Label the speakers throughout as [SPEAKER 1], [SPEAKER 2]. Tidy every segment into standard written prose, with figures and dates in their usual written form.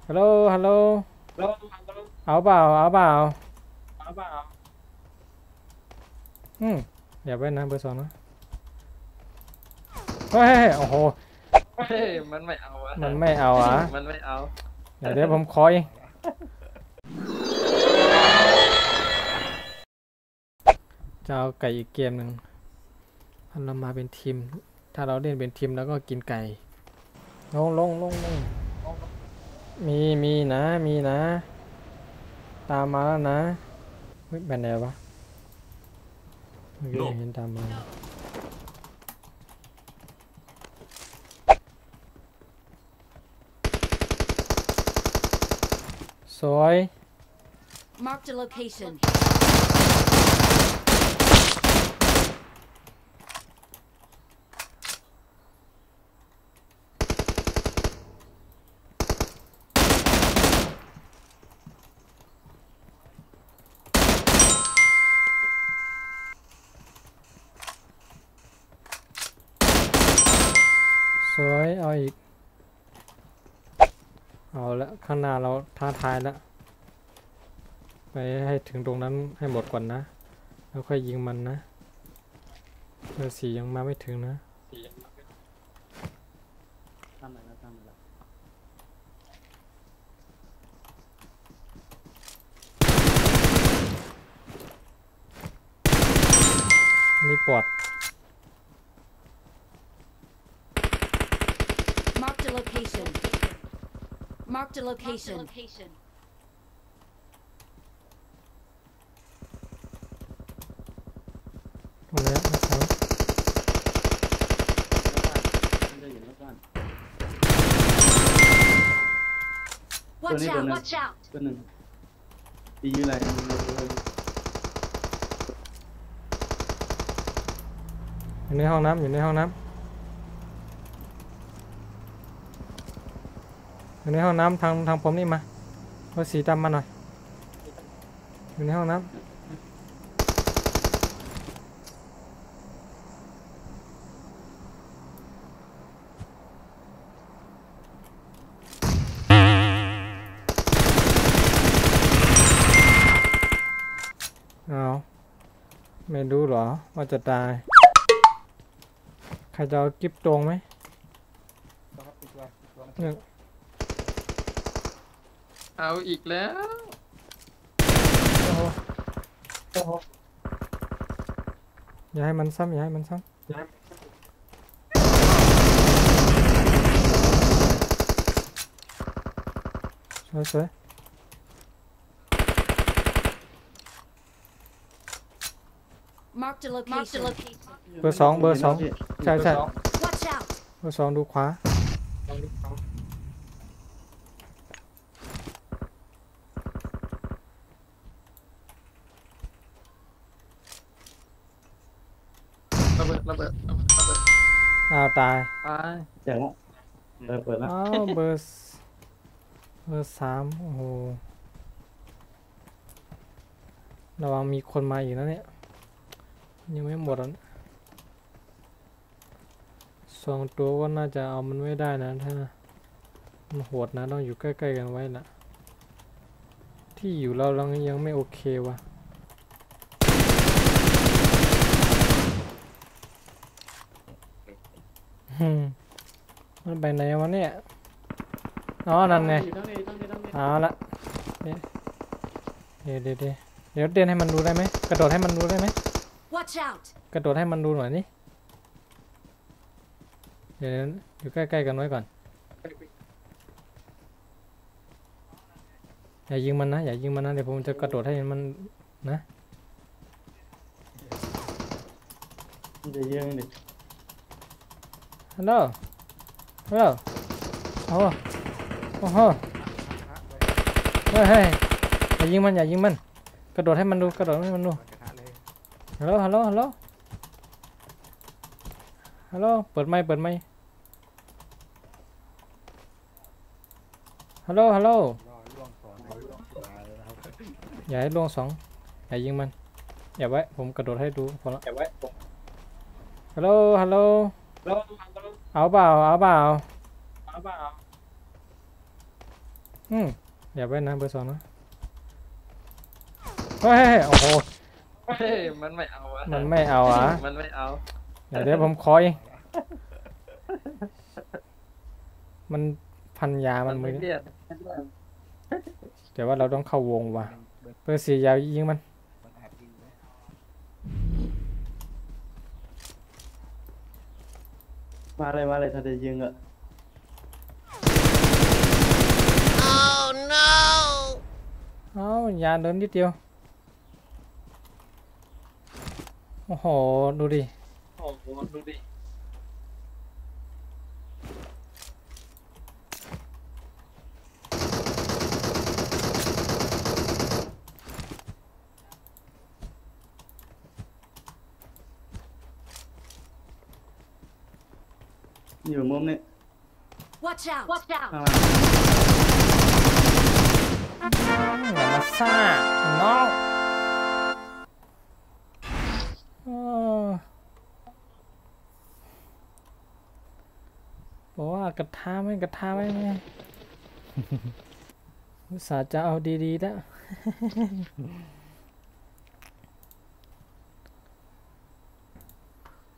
[SPEAKER 1] ฮัลโหลฮัลโหลเอาเปล่าอย่าไปนะเบอร์สองนะเฮ้ยโอ้โห
[SPEAKER 2] เฮ้ยมันไม่เอาอะ
[SPEAKER 1] มันไม่เอา
[SPEAKER 2] มันไม่เอา
[SPEAKER 1] เดี๋ยวผมขอเองจะเอาไก่อีกเกมหนึ่งเรามาเป็นทีมถ้าเราเล่นเป็นทีมแล้วก็กินไก่ลงมีนะตามมาแล้วนะเฮ้ยแบบไหนวะเมื่อกี้เห็นตามมาสวย
[SPEAKER 3] Marked a location.
[SPEAKER 1] สวยเอาอีกเอาละข้างหน้าเราท้าทายแล้วไปให้ถึงตรงนั้นให้หมดก่อนนะแล้วค่อยยิงมันนะเบอร์สี่ยังมาไม่ถึงนะนี่ปอด
[SPEAKER 3] Marked a location. Marked a location.
[SPEAKER 1] ตรงนี้นะครับ
[SPEAKER 3] Watch out! Watch out!
[SPEAKER 4] ตัวหนึ่งตีอะไร
[SPEAKER 1] อยู่ในห้องน้ำอยู่ในห้องน้ำทางผมนี่มาเอาสีดำมาหน่อยอยู่ในห้องน้ำเอาไม่รู้หรอว่าจะตายใครจะเอากิ๊บตรงไหม
[SPEAKER 2] เอาอีกแล้ว
[SPEAKER 1] อย่าให้มันซ้ำสวย
[SPEAKER 3] Marked a location.
[SPEAKER 1] เบอร์สองใช่
[SPEAKER 3] Watch out!
[SPEAKER 1] เบอร์สองดูขวา
[SPEAKER 2] ระเบิด
[SPEAKER 1] อ้าวตาย
[SPEAKER 2] ไป
[SPEAKER 4] แจกแล้วเปิดแล้ว
[SPEAKER 1] อ้าวเบอร์สามโอ้โหระวังมีคนมาอีกนะเนี่ยยังไม่หมดอ่ะสองตัวก็น่าจะเอามันไม่ได้นะถ้ามันโหดนะต้องอยู่ใกล้ๆกันไว้ละที่อยู่เรายังไม่โอเควะมันไปไหนวะเนี่ยอ๋อนั่นไงเอาละเดี๋ยวเดินให้มันดูได้ไหมกระโดดให้มันดูได้ไหม
[SPEAKER 3] Watch out!
[SPEAKER 1] กระโดดให้มันดูหน่อยนี่เดี๋ยวอยู่ใกล้ๆกันไว้ก่อนอย่ายิงมันนะเดี๋ยวผมจะกระโดดให้มันนะ
[SPEAKER 4] มันจะเยอะนิด
[SPEAKER 1] ฮัลโหลโอ้โหเฮ้ยอย่ายิงมันกระโดดให้มันดูฮัลโหลฮัลโหลเปิดไมค์ฮัลโหลอย่าให้ล่วงสองอย่ายิงมันอย่าไว้ผมกระโดดให้ดูพอละฮัลโหลเอาเปล่า อย่าไว้นะเบอร์ 2นะเฮ้ยโอ้โห
[SPEAKER 2] เฮ้ยมันไม่เอาอะ
[SPEAKER 1] มันไม่เอาอ่ะ
[SPEAKER 2] มันไม่เอา
[SPEAKER 1] เดี๋ยวผมขอเองมันพันยามันมื
[SPEAKER 2] ไม่
[SPEAKER 1] อ
[SPEAKER 2] เรียก
[SPEAKER 1] เดี๋ยวว่าเราต้องเข้าวงว่ะเบอร์ 4ยาวยิงมัน
[SPEAKER 4] มาเลยถ้าจะยิงอ่ะ
[SPEAKER 1] เอ้ายาเดินนิดเดียวโอ้โหดูดิ
[SPEAKER 2] โอ้โหดูดิ
[SPEAKER 4] อยู่มุมนี้
[SPEAKER 3] Watch out! Watch out!
[SPEAKER 4] ข้างล่าง
[SPEAKER 1] อย่ามาซ่าน้องเออบอกว่ากระทาไม่ไง อุตส่าห์จะเอาดีๆแล้ว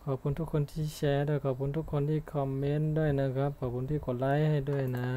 [SPEAKER 1] ขอบคุณทุกคนที่แชร์ด้วยขอบคุณทุกคนที่คอมเมนต์ด้วยนะครับขอบคุณที่กดไลค์ให้ด้วยนะ